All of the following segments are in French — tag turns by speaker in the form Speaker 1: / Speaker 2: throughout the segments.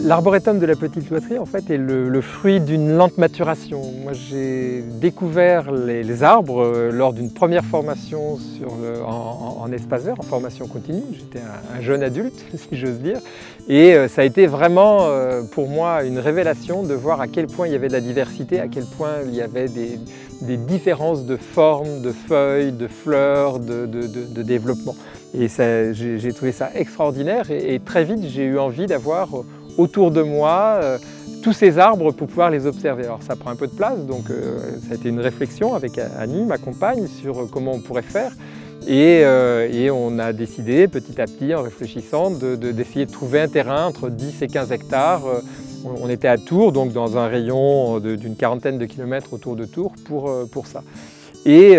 Speaker 1: L'arboretum de la Petite Loiterie en fait, est le fruit d'une lente maturation. Moi, j'ai découvert les arbres lors d'une première formation en espaceur, en formation continue. J'étais un jeune adulte, si j'ose dire. Et ça a été vraiment pour moi une révélation de voir à quel point il y avait de la diversité, à quel point il y avait des différences de formes, de feuilles, de fleurs, de développement. Et j'ai trouvé ça extraordinaire et très vite j'ai eu envie d'avoir autour de moi tous ces arbres pour pouvoir les observer. Alors ça prend un peu de place, donc ça a été une réflexion avec Annie, ma compagne, sur comment on pourrait faire. Et on a décidé petit à petit, en réfléchissant, d'essayer de trouver un terrain entre 10 et 15 hectares. On était à Tours, donc dans un rayon d'une quarantaine de kilomètres autour de Tours pour ça. Et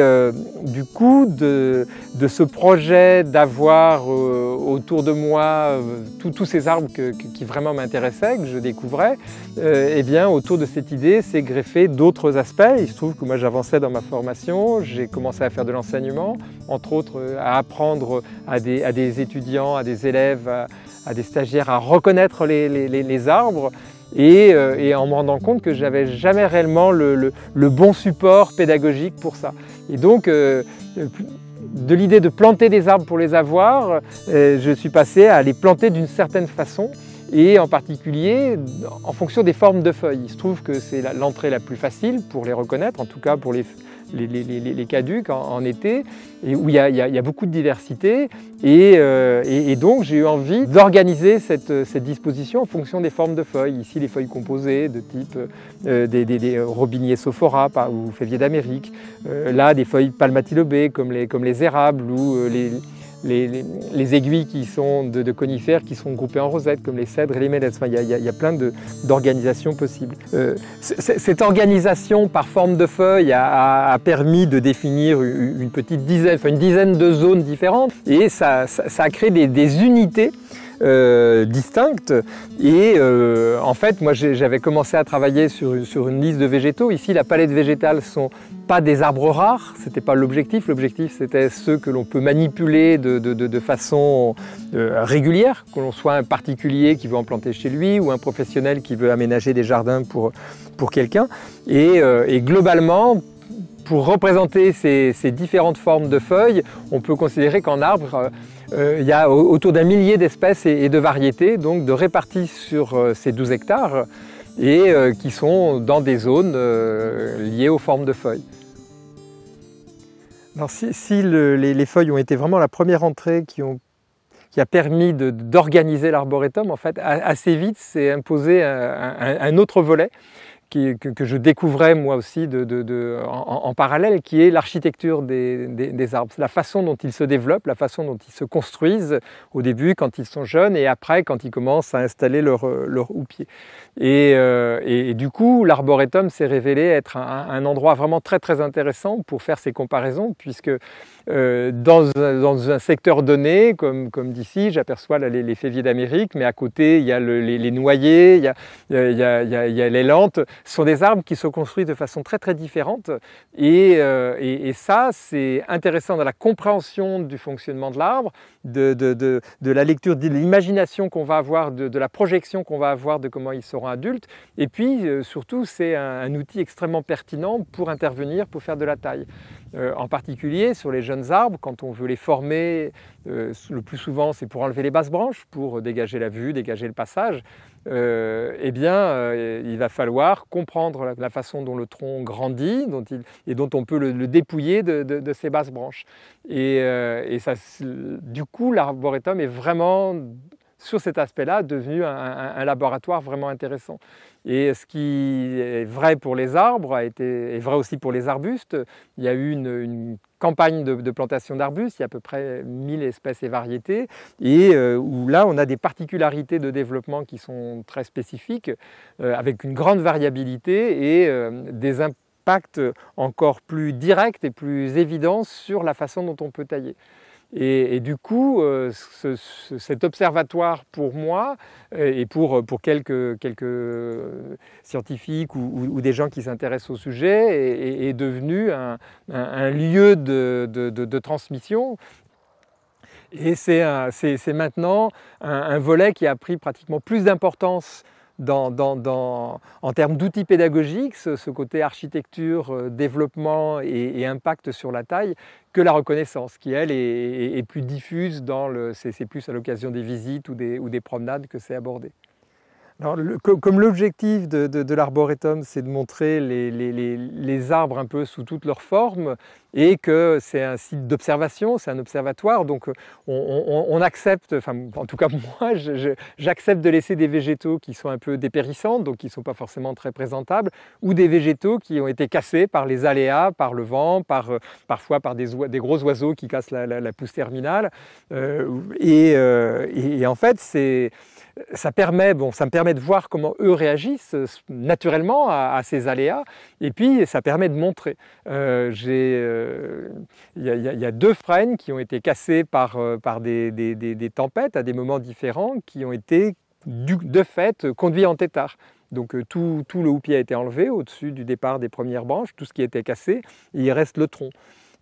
Speaker 1: du coup, de ce projet d'avoir autour de moi tous ces arbres qui vraiment m'intéressaient, que je découvrais, eh bien, autour de cette idée s'est greffé d'autres aspects. Il se trouve que moi j'avançais dans ma formation, j'ai commencé à faire de l'enseignement, entre autres à apprendre à des étudiants, à des élèves, à des stagiaires à reconnaître les arbres. Et en me rendant compte que je n'avais jamais réellement le bon support pédagogique pour ça. Et donc, de l'idée de planter des arbres pour les avoir, je suis passé à les planter d'une certaine façon, et en particulier en fonction des formes de feuilles. Il se trouve que c'est l'entrée la plus facile pour les reconnaître, en tout cas pour les caducs en été, et où il y a beaucoup de diversité. Et donc j'ai eu envie d'organiser cette disposition en fonction des formes de feuilles. Ici les feuilles composées de type des robiniers sophora ou févier d'Amérique. Là des feuilles palmatylobées comme les érables ou les aiguilles qui sont de conifères qui sont groupées en rosettes comme les cèdres et les mélèzes. Enfin, il y a plein d'organisations possibles. Cette organisation par forme de feuilles a permis de définir une dizaine de zones différentes, et ça a créé des unités distinctes. Et en fait, moi j'avais commencé à travailler sur une liste de végétaux. Ici, la palette végétale ne sont pas des arbres rares, ce n'était pas l'objectif. L'objectif, c'était ceux que l'on peut manipuler de façon régulière, que l'on soit un particulier qui veut en planter chez lui ou un professionnel qui veut aménager des jardins pour quelqu'un. Et globalement, pour représenter ces différentes formes de feuilles, on peut considérer qu'en arbre, il y a autour d'1 millier d'espèces et de variétés, donc de réparties sur ces 12 hectares, et qui sont dans des zones liées aux formes de feuilles. Alors si les feuilles ont été vraiment la première entrée qui a permis d'organiser l'arboretum, en fait, assez vite s'est imposé un autre volet que je découvrais moi aussi en parallèle, qui est l'architecture des arbres. La façon dont ils se développent, la façon dont ils se construisent au début quand ils sont jeunes et après quand ils commencent à installer leur houppier. Et du coup, l'arboretum s'est révélé être un endroit vraiment très très intéressant pour faire ces comparaisons, puisque dans un secteur donné, comme d'ici, j'aperçois les féviers d'Amérique, mais à côté il y a les noyers, il y a les lentes. Ce sont des arbres qui se construisent de façon très très différente, et ça c'est intéressant dans la compréhension du fonctionnement de l'arbre, de la lecture, de l'imagination qu'on va avoir, de la projection qu'on va avoir de comment ils seront adultes, et puis surtout c'est un outil extrêmement pertinent pour intervenir, pour faire de la taille. En particulier sur les jeunes arbres, quand on veut les former, le plus souvent c'est pour enlever les basses branches, pour dégager la vue, dégager le passage. Eh bien, il va falloir comprendre la façon dont le tronc grandit et dont on peut le dépouiller de ses basses branches. Et ça, du coup, l'arboretum est vraiment, sur cet aspect-là, devenu un laboratoire vraiment intéressant. Et ce qui est vrai pour les arbres est vrai aussi pour les arbustes. Il y a eu une campagne de plantation d'arbustes, il y a à peu près 1000 espèces et variétés, et où là on a des particularités de développement qui sont très spécifiques, avec une grande variabilité et des impacts encore plus directs et plus évidents sur la façon dont on peut tailler. Et du coup, cet observatoire pour moi et pour quelques scientifiques ou des gens qui s'intéressent au sujet est devenu un lieu de transmission. Et c'est maintenant un volet qui a pris pratiquement plus d'importance en termes d'outils pédagogiques, ce côté architecture, développement et impact sur la taille, que la reconnaissance, qui elle est plus diffuse, c'est plus à l'occasion des visites ou des promenades que c'est abordé. Alors, comme l'objectif de l'arboretum, c'est de montrer les arbres un peu sous toutes leurs formes et que c'est un site d'observation, c'est un observatoire, donc on accepte, enfin en tout cas moi, j'accepte de laisser des végétaux qui sont un peu dépérissants, donc qui ne sont pas forcément très présentables, ou des végétaux qui ont été cassés par les aléas, par le vent, parfois par des gros oiseaux qui cassent la pousse terminale. Et en fait, ça me permet de voir comment eux réagissent naturellement à ces aléas, et puis ça permet de montrer. Il y a 2 frênes qui ont été cassés par des tempêtes à des moments différents, qui ont été de fait conduits en tétard. Donc tout le houppier a été enlevé au-dessus du départ des premières branches, tout ce qui était cassé, et il reste le tronc.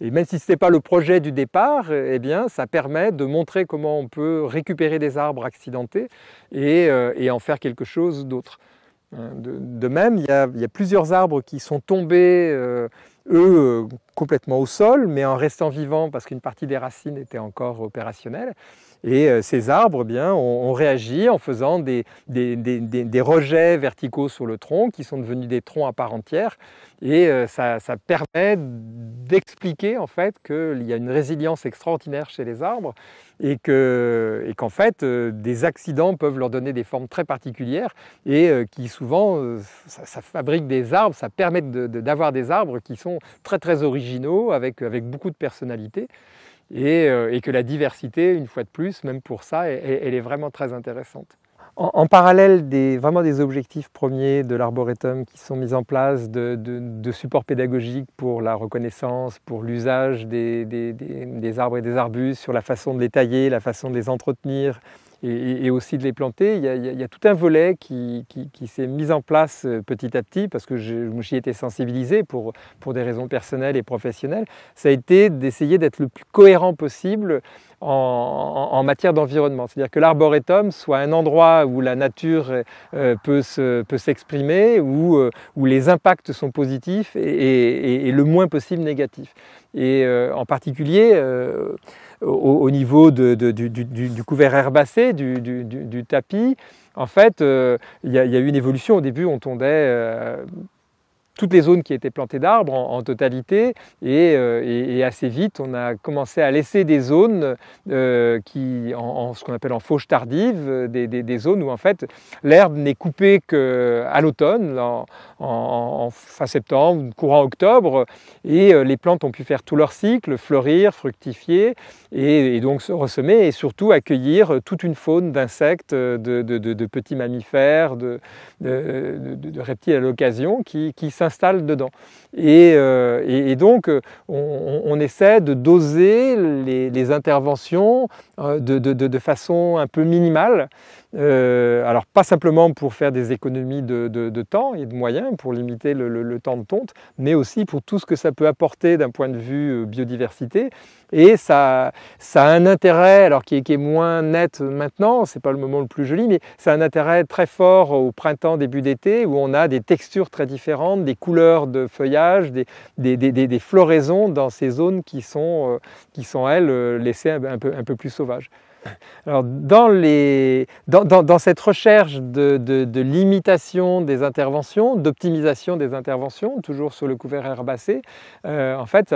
Speaker 1: Et même si ce n'était pas le projet du départ, eh bien, ça permet de montrer comment on peut récupérer des arbres accidentés et en faire quelque chose d'autre. De même, il y a plusieurs arbres qui sont tombés, complètement au sol, mais en restant vivants parce qu'une partie des racines était encore opérationnelle. Et ces arbres ont réagi en faisant des rejets verticaux sur le tronc qui sont devenus des troncs à part entière. Et ça permet d'expliquer en fait qu'il y a une résilience extraordinaire chez les arbres et qu'en fait des accidents peuvent leur donner des formes très particulières et qui souvent ça fabrique des arbres, ça permet d'avoir des arbres qui sont très très originaux avec beaucoup de personnalité. Et que la diversité, une fois de plus, même pour ça, elle est vraiment très intéressante. En parallèle vraiment des objectifs premiers de l'arboretum qui sont mis en place de supports pédagogiques pour la reconnaissance, pour l'usage des arbres et des arbustes, sur la façon de les tailler, la façon de les entretenir, et aussi de les planter, il y a tout un volet qui s'est mis en place petit à petit parce que j'y étais sensibilisé pour des raisons personnelles et professionnelles. Ça a été d'essayer d'être le plus cohérent possible en matière d'environnement. C'est-à-dire que l'arboretum soit un endroit où la nature peut s'exprimer, où les impacts sont positifs et le moins possible négatifs. Et en particulier, au niveau du couvert herbacé, du tapis, en fait, il y a eu une évolution. Au début, on tondait toutes les zones qui étaient plantées d'arbres en totalité et assez vite on a commencé à laisser des zones ce qu'on appelle en fauche tardive, des zones où en fait l'herbe n'est coupée qu'à l'automne, en fin septembre, courant octobre, et les plantes ont pu faire tout leur cycle, fleurir, fructifier et donc se ressemer et surtout accueillir toute une faune d'insectes, de petits mammifères, de reptiles à l'occasion qui s'installent dedans. Et donc on essaie de doser les interventions de façon un peu minimale. Alors pas simplement pour faire des économies de temps et de moyens, pour limiter le temps de tonte, mais aussi pour tout ce que ça peut apporter d'un point de vue biodiversité. Et ça a un intérêt, alors qui est moins net maintenant, c'est pas le moment le plus joli, mais ça a un intérêt très fort au printemps, début d'été, où on a des textures très différentes, des couleurs de feuillage, des floraisons dans ces zones qui sont elles, laissées un peu plus sauvages. Alors, dans cette recherche de limitation des interventions, d'optimisation des interventions, toujours sur le couvert herbacé, en fait,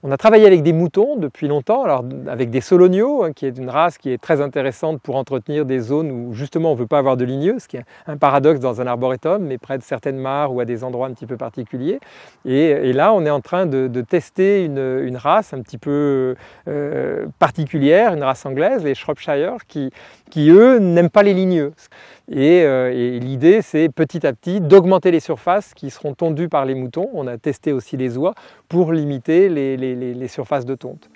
Speaker 1: on a travaillé avec des moutons depuis longtemps, alors avec des soloniaux, qui est une race qui est très intéressante pour entretenir des zones où justement on ne veut pas avoir de ligneux, ce qui est un paradoxe dans un arboretum, mais près de certaines mares ou à des endroits un petit peu particuliers. Et là, on est en train de tester une race un petit peu particulière, une race anglaise, les Shropshire, qui eux n'aiment pas les ligneux. Et l'idée, c'est petit à petit d'augmenter les surfaces qui seront tondues par les moutons. On a testé aussi les oies pour limiter les surfaces de tonte.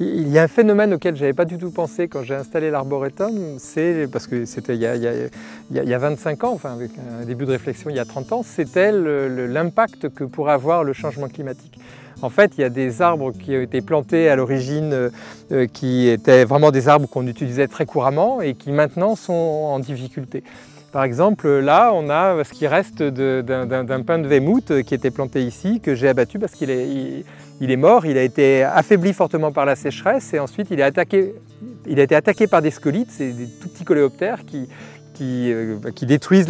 Speaker 1: Il y a un phénomène auquel je n'avais pas du tout pensé quand j'ai installé l'arboretum, c'est parce que c'était il y a 25 ans, enfin avec un début de réflexion il y a 30 ans, c'était l'impact que pourrait avoir le changement climatique. En fait, il y a des arbres qui ont été plantés à l'origine, qui étaient vraiment des arbres qu'on utilisait très couramment et qui maintenant sont en difficulté. Par exemple, là, on a ce qui reste d'un pin de Weymouth qui était planté ici, que j'ai abattu parce qu'il est mort, il a été affaibli fortement par la sécheresse et ensuite il a été attaqué par des scolites, c'est des tout petits coléoptères qui détruisent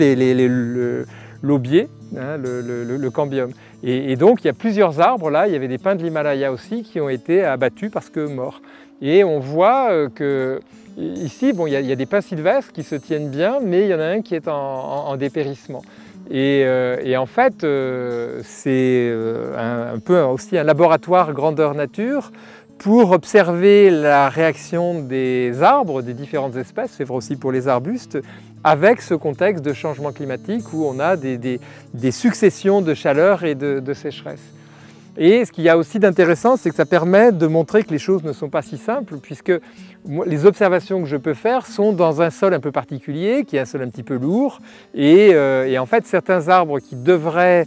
Speaker 1: l'aubier, hein, le cambium. Et donc il y a plusieurs arbres là, il y avait des pins de l'Himalaya aussi qui ont été abattus parce que morts. Et on voit que ici, bon, il y a des pins sylvestres qui se tiennent bien, mais il y en a un qui est en dépérissement. Et en fait, c'est un peu aussi un laboratoire grandeur nature pour observer la réaction des arbres, des différentes espèces, c'est vrai aussi pour les arbustes, avec ce contexte de changement climatique où on a des successions de chaleur et de sécheresse. Et ce qu'il y a aussi d'intéressant, c'est que ça permet de montrer que les choses ne sont pas si simples, puisque les observations que je peux faire sont dans un sol un peu particulier, qui est un sol un petit peu lourd, et en fait certains arbres qui devraient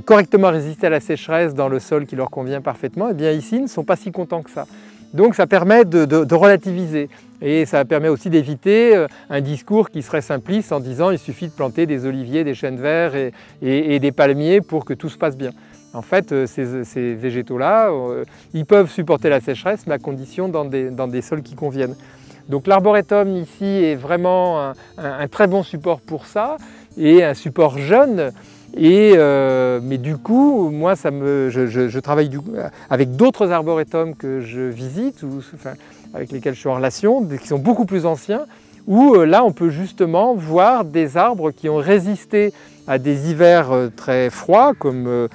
Speaker 1: correctement résister à la sécheresse dans le sol qui leur convient parfaitement, eh bien ici ne sont pas si contents que ça. Donc ça permet de relativiser et ça permet aussi d'éviter un discours qui serait simpliste en disant il suffit de planter des oliviers, des chênes verts et des palmiers pour que tout se passe bien. En fait, ces végétaux-là, ils peuvent supporter la sécheresse, mais à condition dans des sols qui conviennent. Donc l'arboretum ici est vraiment un très bon support pour ça, et un support jeune. Mais du coup, moi, je travaille avec d'autres arboretums que je visite, avec lesquels je suis en relation, qui sont beaucoup plus anciens, où là, on peut justement voir des arbres qui ont résisté à des hivers très froids, comme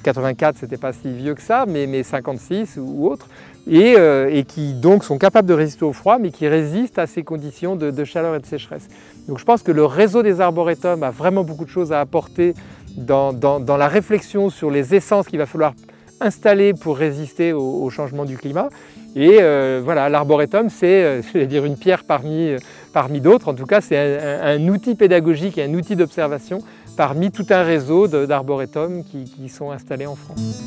Speaker 1: 84, c'était pas si vieux que ça, mais 56 ou autres, et qui donc sont capables de résister au froid, mais qui résistent à ces conditions de chaleur et de sécheresse. Donc je pense que le réseau des arboretums a vraiment beaucoup de choses à apporter dans la réflexion sur les essences qu'il va falloir installer pour résister au changement du climat. Et voilà, l'arboretum, c'est une pierre parmi d'autres. En tout cas, c'est un outil pédagogique et un outil d'observation parmi tout un réseau d'arboretums qui sont installés en France.